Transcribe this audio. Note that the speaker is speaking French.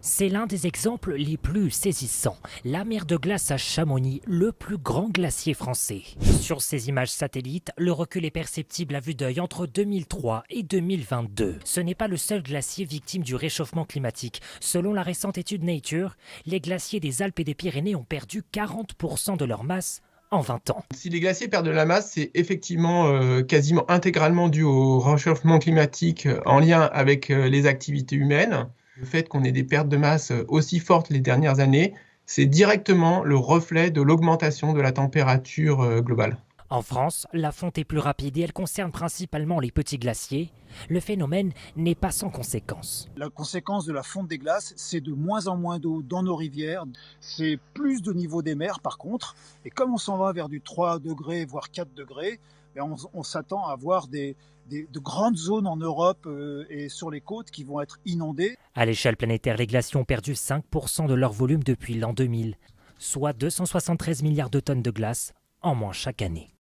C'est l'un des exemples les plus saisissants. La mer de glace à Chamonix, le plus grand glacier français. Sur ces images satellites, le recul est perceptible à vue d'œil entre 2003 et 2022. Ce n'est pas le seul glacier victime du réchauffement climatique. Selon la récente étude Nature, les glaciers des Alpes et des Pyrénées ont perdu 40% de leur masse en 20 ans. Si les glaciers perdent de la masse, c'est effectivement quasiment intégralement dû au réchauffement climatique en lien avec les activités humaines. Le fait qu'on ait des pertes de masse aussi fortes les dernières années, c'est directement le reflet de l'augmentation de la température globale. En France, la fonte est plus rapide et elle concerne principalement les petits glaciers. Le phénomène n'est pas sans conséquences. La conséquence de la fonte des glaces, c'est de moins en moins d'eau dans nos rivières. C'est plus de niveau des mers par contre. Et comme on s'en va vers du 3 degrés, voire 4 degrés, on s'attend à avoir de grandes zones en Europe et sur les côtes qui vont être inondées. À l'échelle planétaire, les glaciers ont perdu 5% de leur volume depuis l'an 2000, soit 273 milliards de tonnes de glace en moins chaque année.